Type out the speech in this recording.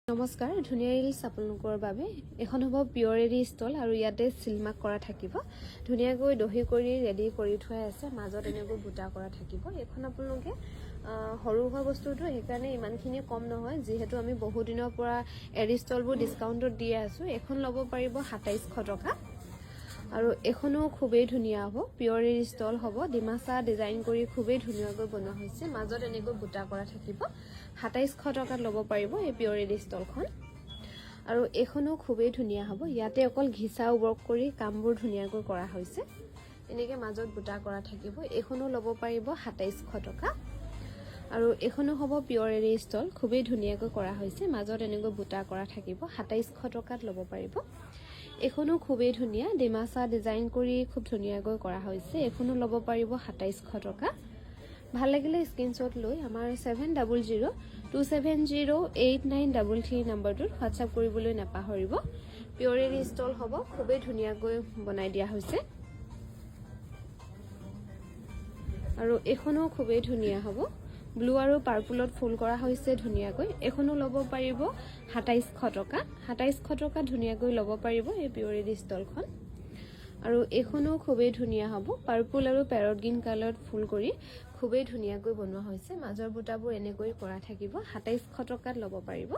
নমস্কাৰ ধুনীয়া ৰিলছ আপোনালোকৰ বাবে এখন হ'ব পিয়ৰ এৰি ষ্টল আৰু ইয়াতে চিলমাক কৰা থাকিব ধুনীয়াকৈ দহি কৰি ৰেডি কৰি থোৱা আছে মাজত এনেকৈ বুটা কৰা থাকিব এখন আপোনালোকে সৰু হোৱা বস্তুটো সেইকাৰণে ইমানখিনি কম নহয় যিহেতু আমি বহু দিনৰ পৰা এৰি ষ্টলবোৰ ডিসকাউণ্টত দি আছো এখন ল'ব পাৰিব 2700 টকা আৰু এখনো খুবেই ধুনীয়া হ'ব পিয়ৰ এৰি ষ্টল হ'ব ডিমাচা ডিজাইন কৰি খুবেই ধুনীয়াকৈ বনোৱা হৈছে মাজত এনেকৈ বুটা কৰা থাকিব 2700 টকাত ল'ব পাৰিব এই পিয়ৰ এৰি ষ্টলখন আৰু এখনো খুবেই ধুনীয়া হ'ব ইয়াতে অকল ঘিচা ৱৰ্ক কৰি কামবোৰ ধুনীয়াকৈ কৰা হৈছে এনেকৈ মাজত বুটা কৰা থাকিব এখনো ল'ব পাৰিব 2700 টকা আৰু এখনো হ'ব পিয়ৰ এৰি ষ্টল খুবেই ধুনীয়াকৈ কৰা হৈছে মাজত এনেকৈ বুটা কৰা থাকিব 2700 টকাত ল'ব পাৰিব এখনো খুবেই ধুনীয়া ডিমাচা ডিজাইন কৰি খুব ধুনীয়াকৈ কৰা হৈছে এখনো ল'ব পাৰিব 2700 টকা ভাল লাগিলে স্ক্ৰিনশ্বট লৈ আমাৰ 7002708933 নম্বৰটোত হোৱাটছআপ কৰিবলৈ নাপাহৰিব পিয়ৰ এৰি ষ্টল হ'ব খুবেই ধুনীয়াকৈ বনাই দিয়া হৈছে আৰু এখনো খুবেই ধুনীয়া হ'ব ব্লু আৰু পাৰ্পলত ফুল কৰা হৈছে ধুনীয়াকৈ এখনো ল'ব পাৰিব 2700 টকা 2700 টকা ধুনীয়াকৈ ল'ব পাৰিব এই পিয়ৰ এৰি ষ্টলখন আৰু এখনো খুবেই ধুনীয়া হ'ব পাৰ্পল আৰু প্যাৰট গ্ৰীন কালাৰত ফুল কৰি খুবেই ধুনীয়াকৈ বনোৱা হৈছে মাজৰ বুটাবোৰ এনেকৈ কৰা থাকিব 2700 টকাত ল'ব পাৰিব